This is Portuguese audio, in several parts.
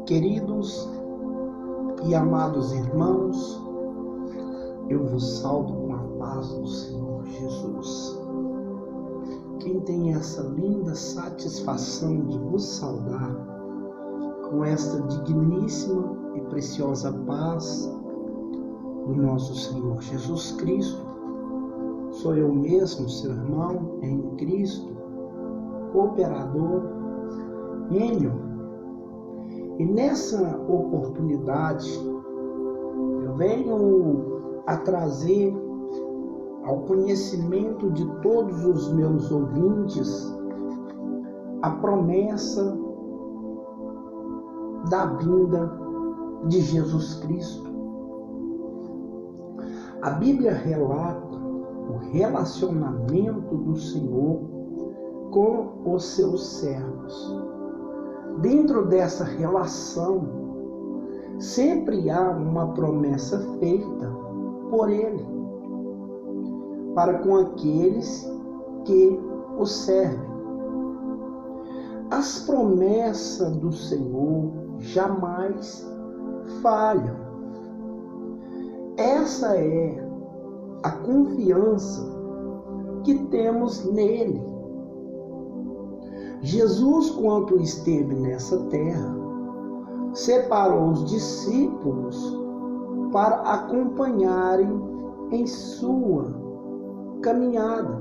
Queridos e amados irmãos, eu vos saúdo com a paz do Senhor Jesus. Quem tem essa linda satisfação de vos saudar com esta digníssima e preciosa paz do nosso Senhor Jesus Cristo, sou eu mesmo, seu irmão em Cristo, cooperador Enio. E nessa oportunidade, eu venho a trazer ao conhecimento de todos os meus ouvintes a promessa da vinda de Jesus Cristo. A Bíblia relata o relacionamento do Senhor com os seus servos. Dentro dessa relação, sempre há uma promessa feita por Ele para com aqueles que o servem. As promessas do Senhor jamais falham. Essa é a confiança que temos nele. Jesus, quando esteve nessa terra, separou os discípulos para acompanharem em sua caminhada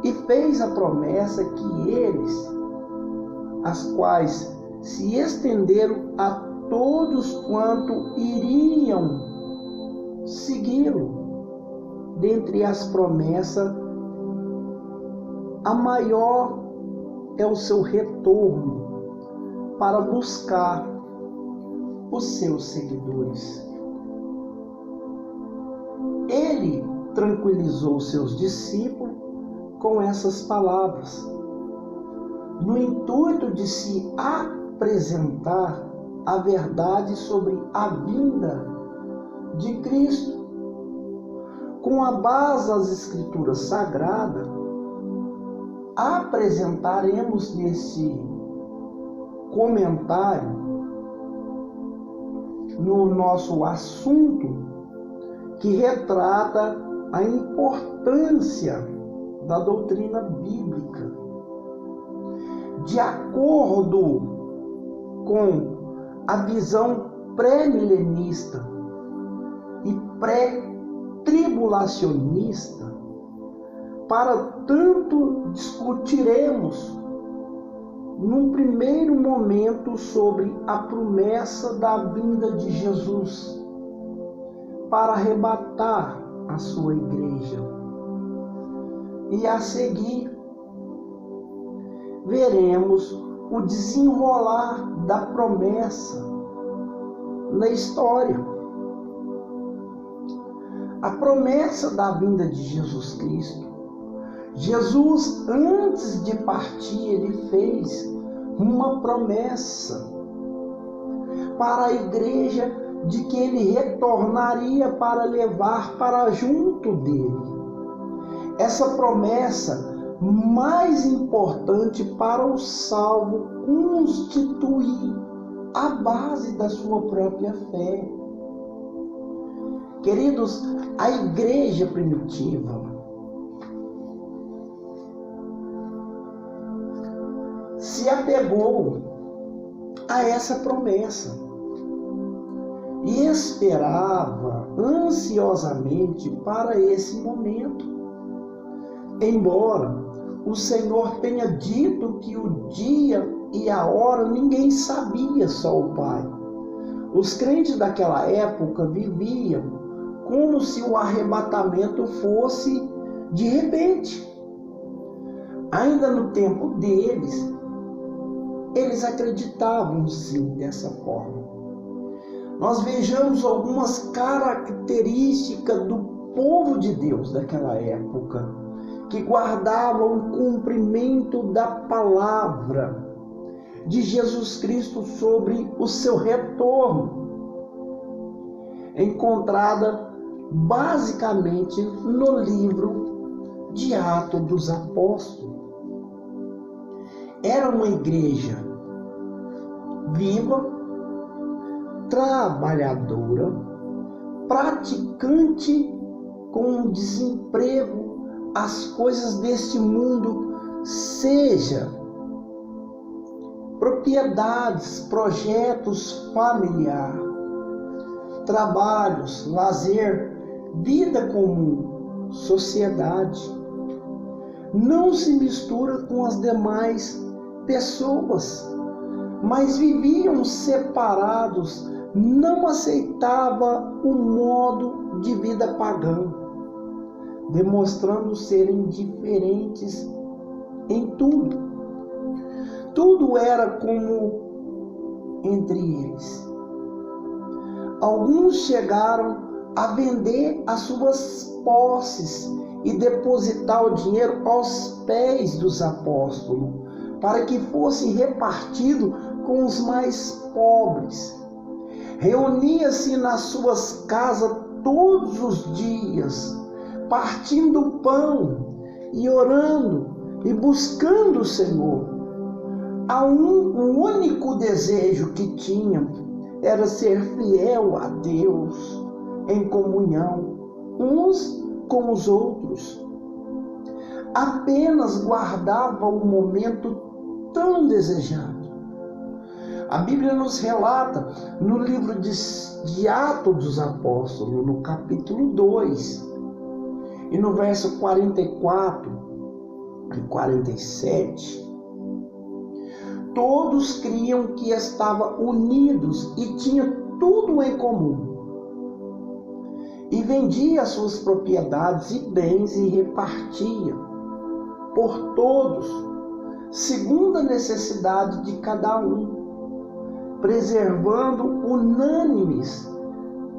e fez a promessa que eles, as quais se estenderam a todos quanto iriam segui-lo. Dentre as promessas, a maior é o seu retorno para buscar os seus seguidores. Ele tranquilizou seus discípulos com essas palavras, no intuito de se apresentar a verdade sobre a vinda de Cristo. Com a base das Escrituras Sagradas, apresentaremos nesse comentário, no nosso assunto, que retrata a importância da doutrina bíblica. De acordo com a visão pré-milenista e pré-tribulacionista, para tanto discutiremos num primeiro momento sobre a promessa da vinda de Jesus para arrebatar a sua igreja. E a seguir veremos o desenrolar da promessa na história. A promessa da vinda de Jesus Cristo. Jesus, antes de partir, ele fez uma promessa para a igreja de que ele retornaria para levar para junto dele. Essa promessa mais importante para o salvo constituir a base da sua própria fé. Queridos, a igreja primitiva se apegou a essa promessa e esperava ansiosamente para esse momento. Embora o Senhor tenha dito que o dia e a hora ninguém sabia, só o Pai. Os crentes daquela época viviam como se o arrebatamento fosse de repente. Ainda no tempo deles, eles acreditavam sim dessa forma. Nós vejamos algumas características do povo de Deus daquela época, que guardavam o cumprimento da palavra de Jesus Cristo sobre o seu retorno, encontrada basicamente no livro de Atos dos Apóstolos. Era uma igreja viva, trabalhadora, praticante com desemprego as coisas deste mundo, seja propriedades, projetos familiar, trabalhos, lazer, vida comum, sociedade. Não se mistura com as demais pessoas, mas viviam separados, não aceitava o modo de vida pagão, demonstrando serem diferentes em tudo. Tudo era como entre eles. Alguns chegaram a vender as suas posses e depositar o dinheiro aos pés dos apóstolos, para que fosse repartido com os mais pobres. Reunia-se nas suas casas todos os dias, partindo o pão e orando e buscando o Senhor. O único desejo que tinham era ser fiel a Deus, em comunhão uns com os outros. Apenas guardava o momento tão desejado. A Bíblia nos relata no livro de Atos dos Apóstolos, no capítulo 2, e no verso 44 e 47, todos criam que estavam unidos e tinham tudo em comum. E vendia as suas propriedades e bens e repartia por todos, segundo a necessidade de cada um, preservando unânimes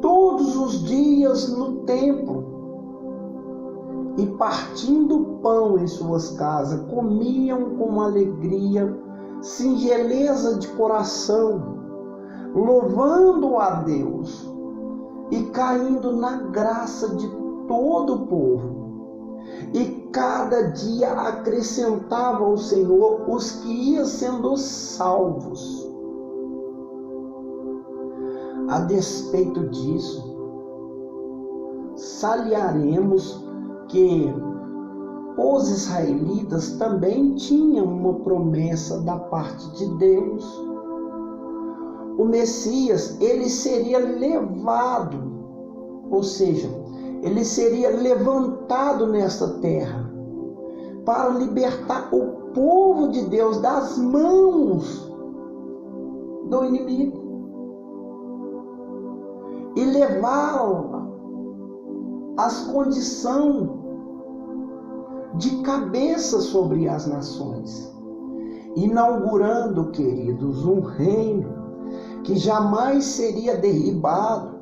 todos os dias no templo, e partindo o pão em suas casas, comiam com alegria, singeleza de coração, louvando a Deus e caindo na graça de todo o povo. E cada dia acrescentava ao Senhor os que iam sendo salvos. A despeito disso, saliaremos que os israelitas também tinham uma promessa da parte de Deus. O Messias, ele seria levado, ou seja, ele seria levantado nesta terra para libertar o povo de Deus das mãos do inimigo e levá-lo às condições de cabeça sobre as nações, inaugurando, queridos, um reino que jamais seria derribado.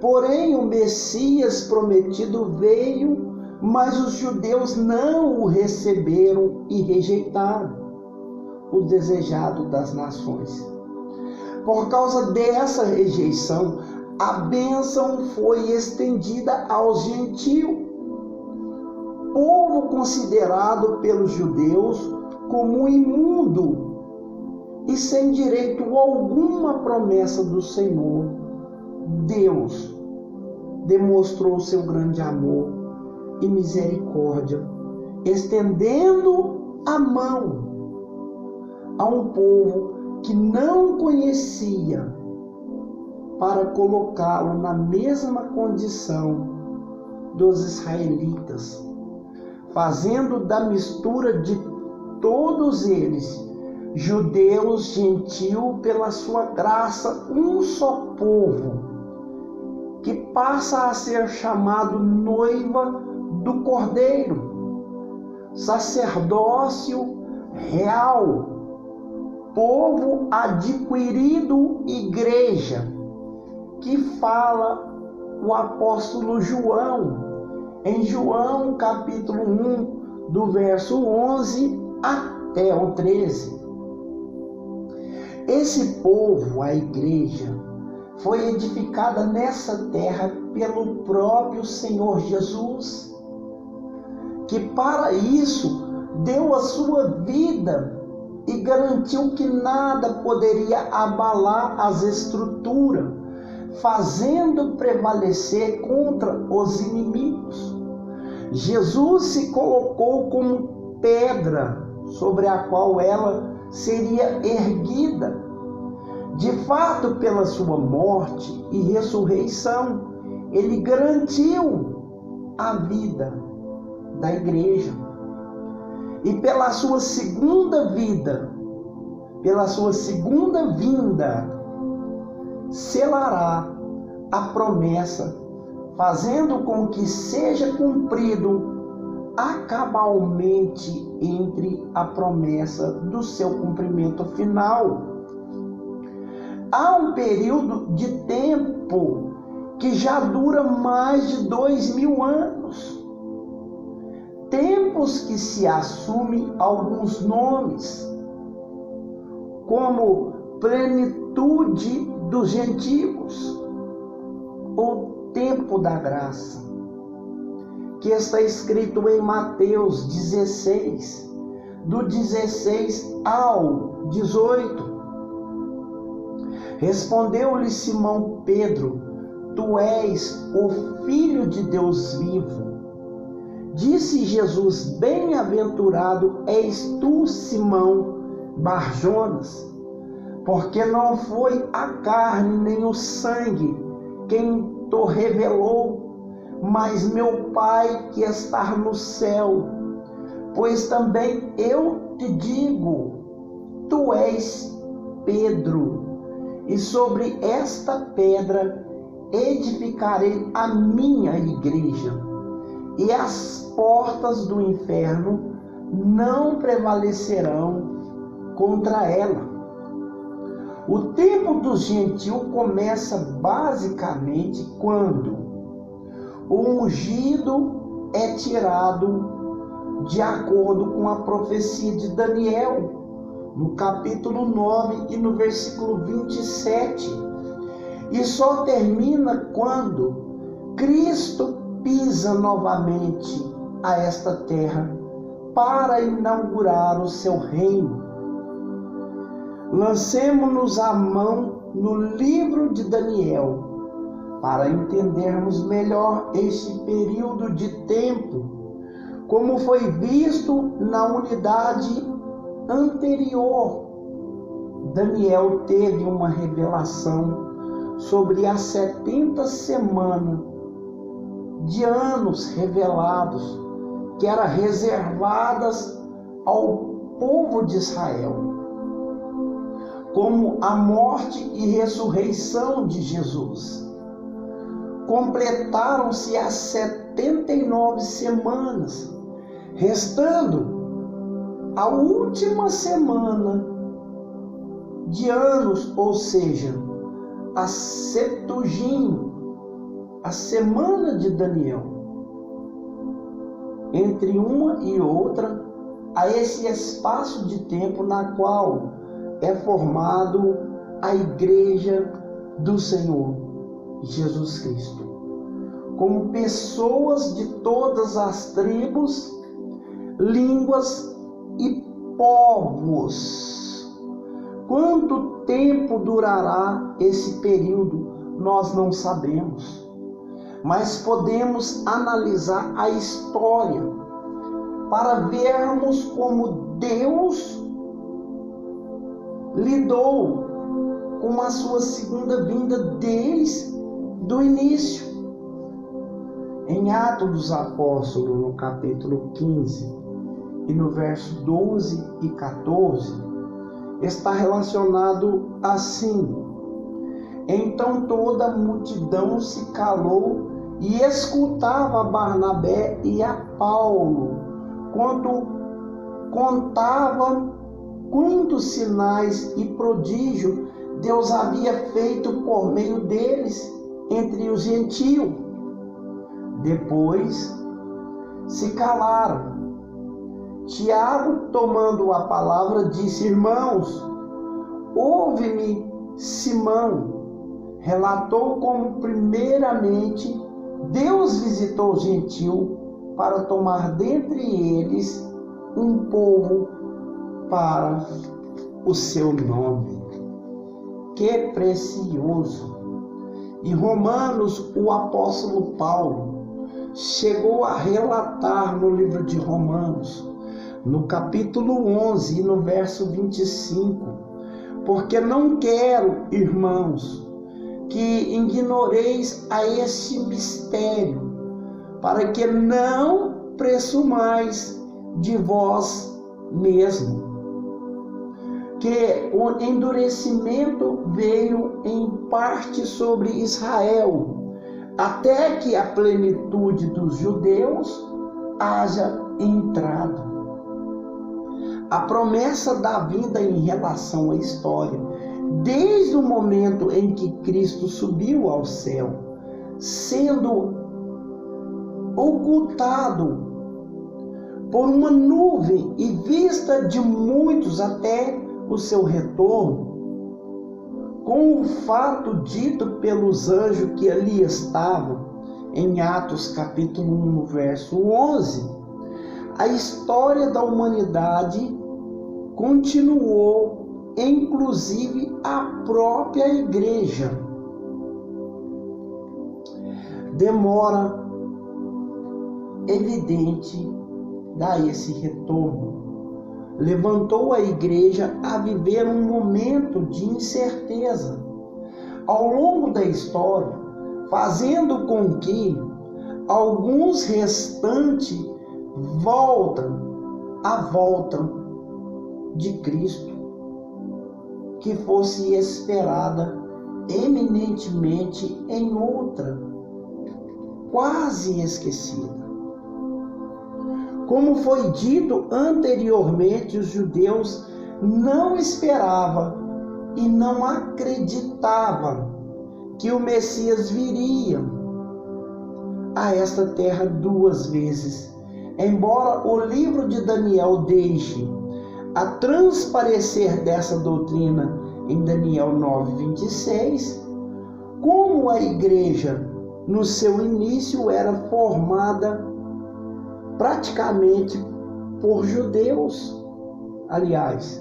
Porém, o Messias prometido veio, mas os judeus não o receberam e rejeitaram, o desejado das nações. Por causa dessa rejeição, a bênção foi estendida aos gentios, povo considerado pelos judeus como imundo e sem direito algum à promessa do Senhor. Deus demonstrou seu grande amor e misericórdia, estendendo a mão a um povo que não conhecia, para colocá-lo na mesma condição dos israelitas, fazendo da mistura de todos eles, judeus, gentios, pela sua graça, um só povo, que passa a ser chamado noiva do Cordeiro, sacerdócio real, povo adquirido, igreja, que fala o apóstolo João, em João capítulo 1, do verso 11 até o 13. Esse povo, a igreja, foi edificada nessa terra pelo próprio Senhor Jesus, que para isso deu a sua vida e garantiu que nada poderia abalar as estruturas, fazendo prevalecer contra os inimigos. Jesus se colocou como pedra sobre a qual ela seria erguida. De fato, pela sua morte e ressurreição, ele garantiu a vida da igreja. E pela sua segunda vinda, selará a promessa, fazendo com que seja cumprido cabalmente entre a promessa do seu cumprimento final. Há um período de tempo que já dura mais de 2000 anos. Tempos que se assumem alguns nomes, como plenitude dos gentios, ou tempo da graça, que está escrito em Mateus 16, do 16 ao 18. Respondeu-lhe Simão Pedro: Tu és o Filho de Deus vivo. Disse Jesus: Bem-aventurado és tu, Simão Barjonas, porque não foi a carne nem o sangue quem te revelou, mas meu Pai que está no céu. Pois também eu te digo, tu és Pedro, e sobre esta pedra edificarei a minha igreja, e as portas do inferno não prevalecerão contra ela. O tempo dos gentios começa basicamente quando o ungido é tirado, de acordo com a profecia de Daniel, no capítulo 9 e no versículo 27. E só termina quando Cristo pisa novamente a esta terra para inaugurar o seu reino. Lancemo-nos a mão no livro de Daniel para entendermos melhor este período de tempo, como foi visto na unidade anterior. Daniel teve uma revelação sobre as 70 semanas de anos revelados, que eram reservadas ao povo de Israel, como a morte e ressurreição de Jesus. Completaram-se as 79 semanas, restando a última semana de anos, ou seja, a Septuagint, a semana de Daniel. Entre uma e outra, há esse espaço de tempo na qual é formado a igreja do Senhor Jesus Cristo, como pessoas de todas as tribos, línguas e povos. Quanto tempo durará esse período, nós não sabemos, mas podemos analisar a história para vermos como Deus lidou com a sua segunda vinda desde o início. Em Atos dos Apóstolos, no capítulo 15 e no verso 12 e 14, está relacionado assim: Então toda a multidão se calou e escutava a Barnabé e a Paulo, quando contavam quantos sinais e prodígios Deus havia feito por meio deles entre os gentios. Depois se calaram. Tiago, tomando a palavra, disse: Irmãos, ouve-me. Simão relatou como primeiramente Deus visitou os gentios para tomar dentre eles um povo para o seu nome. Que precioso! Em Romanos, o apóstolo Paulo chegou a relatar no livro de Romanos, no capítulo 11 e no verso 25, porque não quero, irmãos, que ignoreis a este mistério, para que não presumais de vós mesmo, que o endurecimento veio em parte sobre Israel, até que a plenitude dos judeus haja entrado. A promessa da vida em relação à história, desde o momento em que Cristo subiu ao céu, sendo ocultado por uma nuvem e vista de muitos até o seu retorno, com o fato dito pelos anjos que ali estavam, em Atos capítulo 1, verso 11, a história da humanidade continuou, inclusive a própria igreja. Demora evidente dá esse retorno. Levantou a igreja a viver um momento de incerteza ao longo da história, fazendo com que alguns restantes voltam à volta de Cristo, que fosse esperada eminentemente em outra, quase esquecida. Como foi dito anteriormente, os judeus não esperavam e não acreditavam que o Messias viria a esta terra duas vezes. Embora o livro de Daniel deixe a transparecer dessa doutrina em Daniel 9:26, como a igreja no seu início era formada praticamente por judeus. Aliás,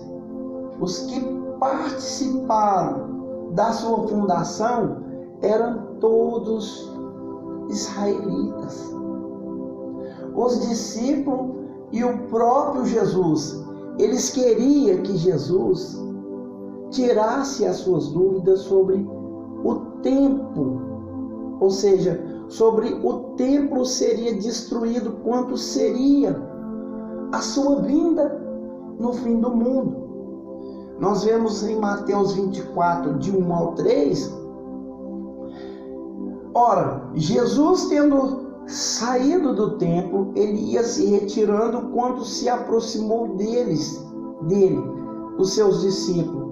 os que participaram da sua fundação eram todos israelitas. Os discípulos e o próprio Jesus, eles queriam que Jesus tirasse as suas dúvidas sobre o tempo, ou seja, sobre o templo seria destruído, quanto seria a sua vinda no fim do mundo. Nós vemos em Mateus 24, de 1 ao 3, ora, Jesus tendo saído do templo, ele ia se retirando quando se aproximou dele, os seus discípulos,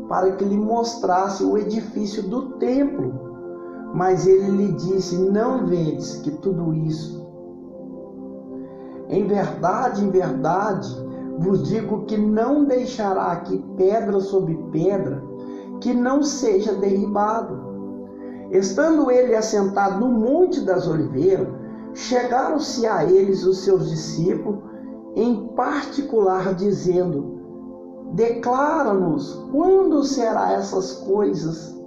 para que lhe mostrasse o edifício do templo. Mas ele lhe disse: não vedes que tudo isso? Em verdade, vos digo que não deixará aqui pedra sobre pedra que não seja derribado. Estando ele assentado no Monte das Oliveiras, chegaram-se a eles os seus discípulos, em particular, dizendo: declara-nos quando serão essas coisas,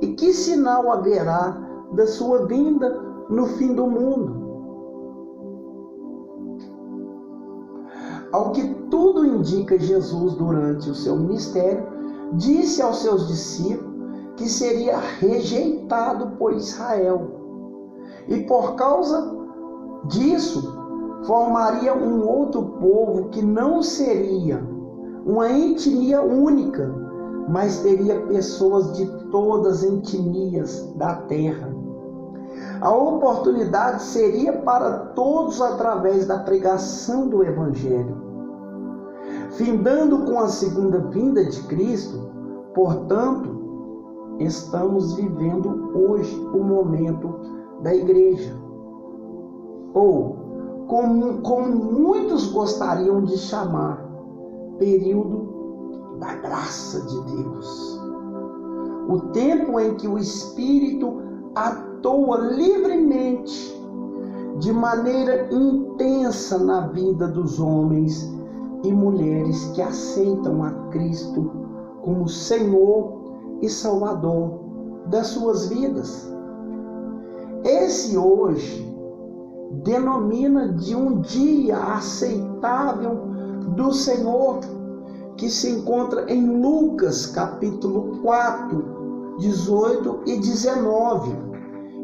e que sinal haverá da sua vinda no fim do mundo? Ao que tudo indica, Jesus, durante o seu ministério, disse aos seus discípulos que seria rejeitado por Israel. E por causa disso, formaria um outro povo que não seria uma etnia única, mas teria pessoas de todas as etnias da terra. A oportunidade seria para todos através da pregação do Evangelho. Findando com a segunda vinda de Cristo, portanto, estamos vivendo hoje o momento da igreja. Ou, como muitos gostariam de chamar, período da graça de Deus. O tempo em que o Espírito atua livremente, de maneira intensa na vida dos homens, e mulheres que aceitam a Cristo como Senhor e Salvador das suas vidas. Esse hoje denomina de um dia aceitável do Senhor, que se encontra em Lucas capítulo 4, 18 e 19,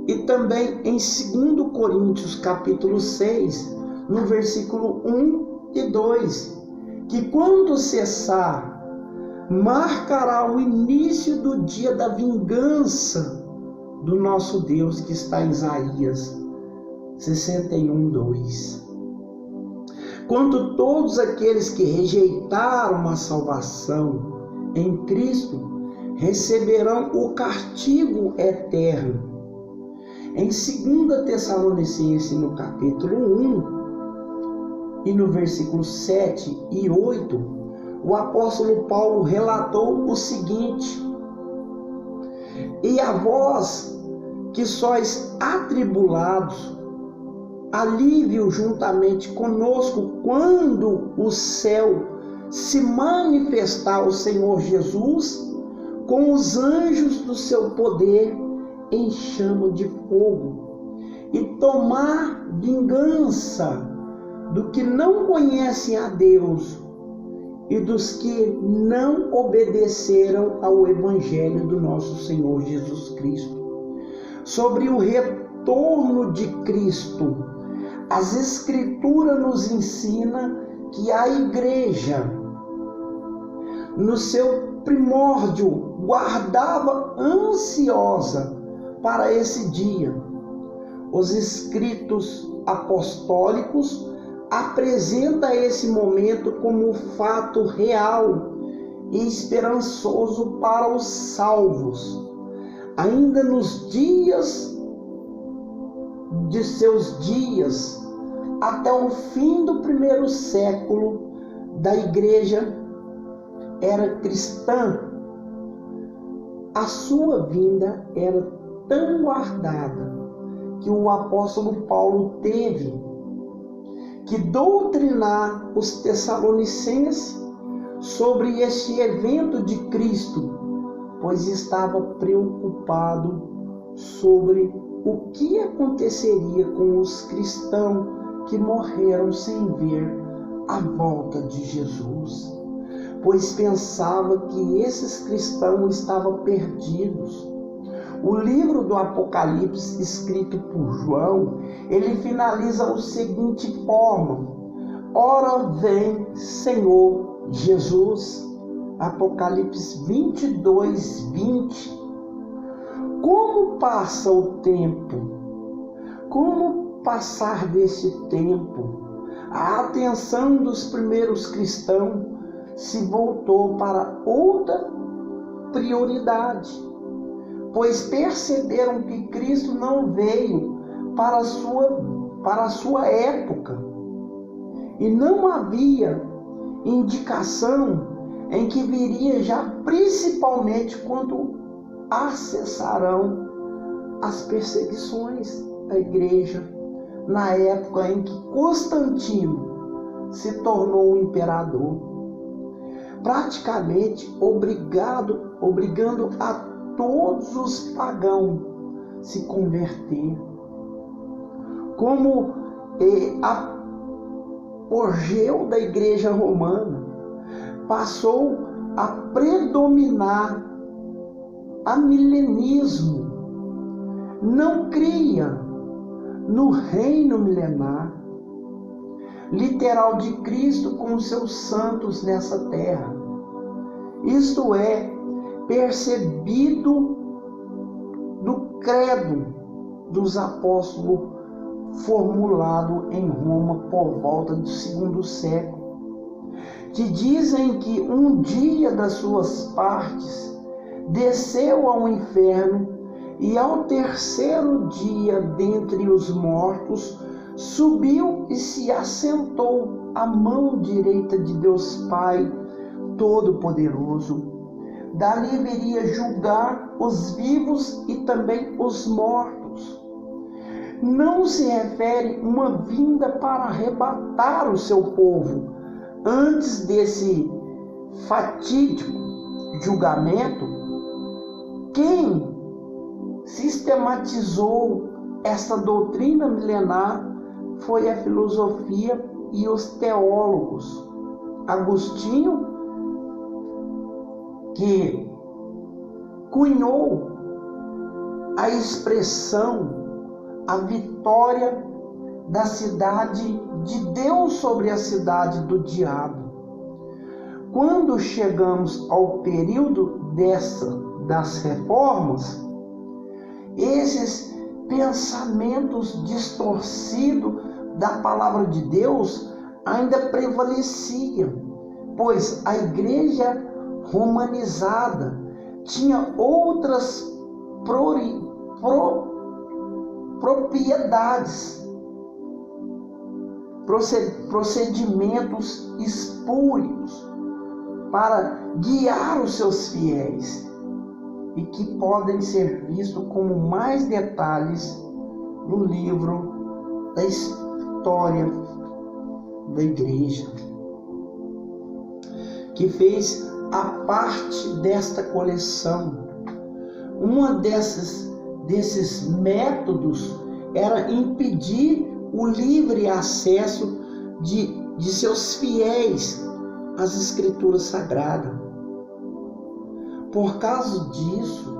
e também em 2 Coríntios capítulo 6, no versículo 1 e 2, que quando cessar, marcará o início do dia da vingança do nosso Deus, que está em Isaías 61, 2. Quando todos aqueles que rejeitaram a salvação em Cristo receberão o castigo eterno. Em 2 Tessalonicenses, no capítulo 1, e no versículo 7 e 8, o apóstolo Paulo relatou o seguinte: e a vós que sois atribulados, alívio juntamente conosco quando o céu se manifestar o Senhor Jesus com os anjos do seu poder em chama de fogo, e tomar vingança do que não conhecem a Deus e dos que não obedeceram ao Evangelho do nosso Senhor Jesus Cristo. Sobre o retorno de Cristo, as Escrituras nos ensinam que a igreja, no seu primórdio, guardava ansiosa para esse dia. Os escritos apostólicos apresentam esse momento como um fato real e esperançoso para os salvos, ainda nos dias de seus dias, até o fim do primeiro século da igreja era cristã. A sua vinda era tão guardada que o apóstolo Paulo teve que doutrinar os tessalonicenses sobre este evento de Cristo, pois estava preocupado sobre o que aconteceria com os cristãos que morreram sem ver a volta de Jesus, pois pensava que esses cristãos estavam perdidos. O livro do Apocalipse, escrito por João, ele finaliza da seguinte forma: ora vem Senhor Jesus. Apocalipse 22, 20. Como passa o tempo? Como passar desse tempo? A atenção dos primeiros cristãos se voltou para outra prioridade, pois perceberam que Cristo não veio para a sua época, e não havia indicação em que viria já, principalmente quando acessarão as perseguições da igreja, na época em que Constantino se tornou o imperador, praticamente obrigando a todos os pagãos se converter. Como apogeu da igreja romana, passou a predominar a milenismo. Não cria no reino milenar, literal de Cristo com seus santos nessa terra. Isto é, percebido do credo dos apóstolos formulado em Roma por volta do segundo século, que dizem que um dia das suas partes desceu ao inferno e ao terceiro dia dentre os mortos subiu e se assentou à mão direita de Deus Pai Todo-Poderoso. Dali viria julgar os vivos e também os mortos. Não se refere uma vinda para arrebatar o seu povo, antes desse fatídico julgamento, quem sistematizou essa doutrina milenar foi a filosofia e os teólogos. Agostinho, que cunhou a expressão, a vitória da cidade de Deus sobre a cidade do diabo. Quando chegamos ao período das reformas, esses pensamentos distorcidos da palavra de Deus ainda prevaleciam, pois a igreja romanizada tinha outras propriedades, procedimentos espúrios para guiar os seus fiéis e que podem ser vistos como mais detalhes no livro da história da igreja, que fez a parte desta coleção. Uma desses métodos era impedir o livre acesso de seus fiéis às escrituras sagradas. Por causa disso,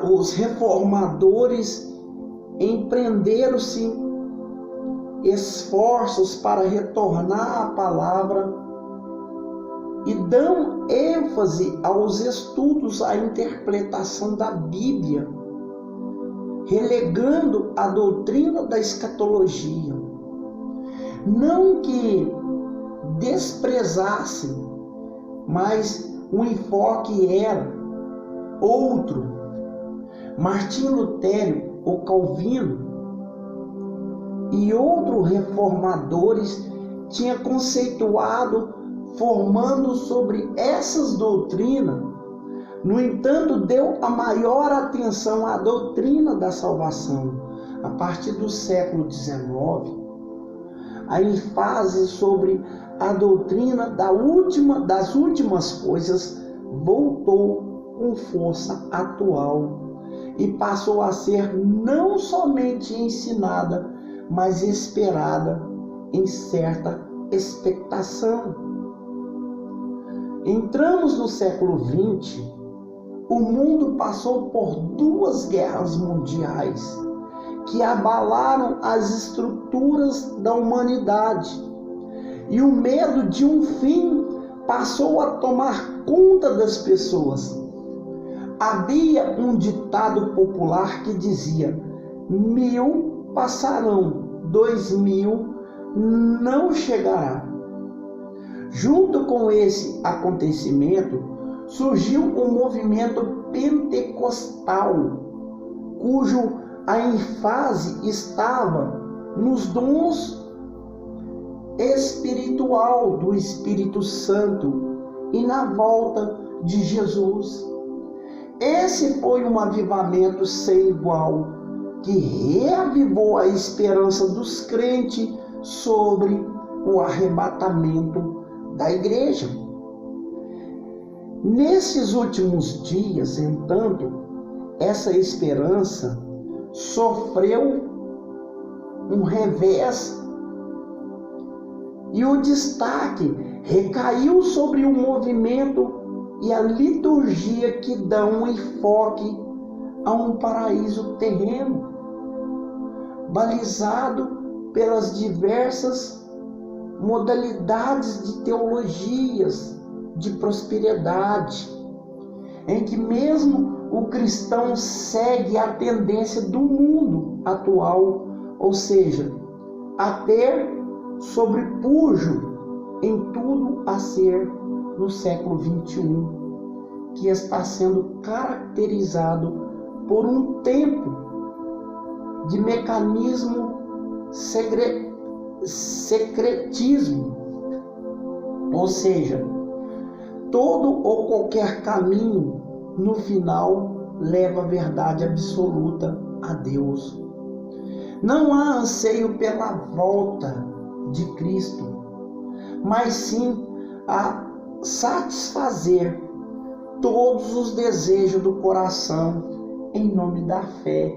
os reformadores empreenderam-se esforços para retornar à palavra e dão ênfase aos estudos, à interpretação da Bíblia, relegando a doutrina da escatologia. Não que desprezassem, mas o enfoque era outro. Martinho Lutero, o Calvino e outros reformadores tinham conceituado, formando sobre essas doutrinas. No entanto, deu a maior atenção à doutrina da salvação. A partir do século XIX, a ênfase sobre a doutrina das últimas coisas voltou com força atual e passou a ser não somente ensinada, mas esperada em certa expectação. Entramos no século XX, o mundo passou por 2 guerras mundiais que abalaram as estruturas da humanidade, e o medo de um fim passou a tomar conta das pessoas. Havia um ditado popular que dizia: 1000 passarão, 2000 não chegará. Junto com esse acontecimento, surgiu o movimento pentecostal, cujo a ênfase estava nos dons espiritual do Espírito Santo e na volta de Jesus. Esse foi um avivamento sem igual, que reavivou a esperança dos crentes sobre o arrebatamento da igreja. Nesses últimos dias, entanto, essa esperança sofreu um revés e o destaque recaiu sobre o movimento e a liturgia que dão enfoque a um paraíso terreno, balizado pelas diversas modalidades de teologias de prosperidade, em que mesmo o cristão segue a tendência do mundo atual, ou seja, a ter sobrepujo em tudo a ser no século XXI, que está sendo caracterizado por um tempo de mecanismo secretismo, ou seja, todo ou qualquer caminho no final leva a verdade absoluta a Deus. Não há anseio pela volta de Cristo, mas sim a satisfazer todos os desejos do coração em nome da fé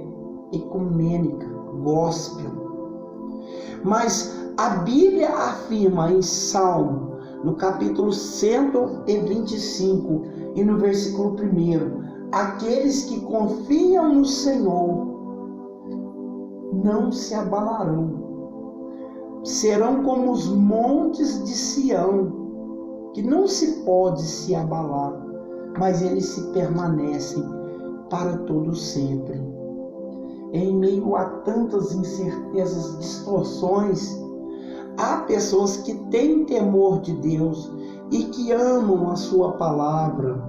ecumênica, gospel. Mas a Bíblia afirma em Salmo, no capítulo 125 e no versículo 1, aqueles que confiam no Senhor não se abalarão. Serão como os montes de Sião, que não se pode se abalar, mas eles se permanecem para todo sempre. Em meio a tantas incertezas, distorções, há pessoas que têm temor de Deus e que amam a sua palavra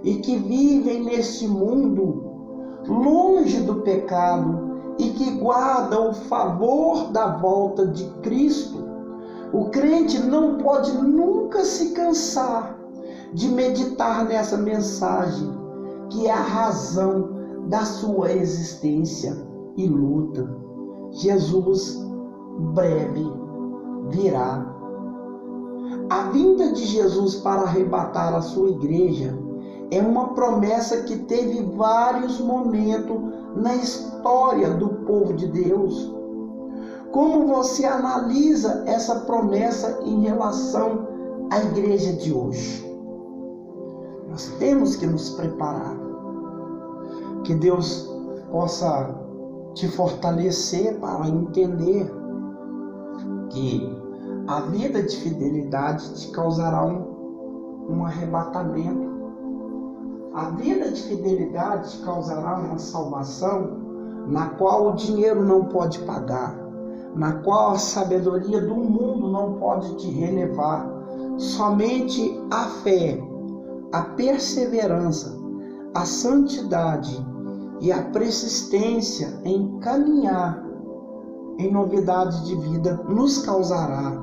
e que vivem neste mundo longe do pecado e que guardam o favor da volta de Cristo. O crente não pode nunca se cansar de meditar nessa mensagem, que é a razão da sua existência e luta. Jesus breve virá. A vinda de Jesus para arrebatar a sua igreja é uma promessa que teve vários momentos na história do povo de Deus. Como você analisa essa promessa em relação à igreja de hoje? Nós temos que nos preparar. Que Deus possa te fortalecer para entender que a vida de fidelidade te causará um arrebatamento. A vida de fidelidade te causará uma salvação na qual o dinheiro não pode pagar, na qual a sabedoria do mundo não pode te relevar. Somente a fé, a perseverança, a santidade e a persistência em caminhar em novidade de vida nos causará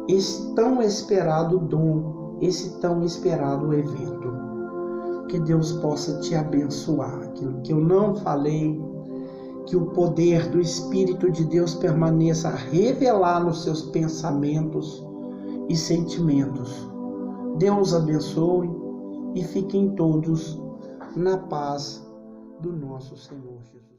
esse tão esperado dom, esse tão esperado evento. Que Deus possa te abençoar. Aquilo que eu não falei, que o poder do Espírito de Deus permaneça a revelar nos seus pensamentos e sentimentos. Deus abençoe e fiquem todos na paz do nosso Senhor Jesus.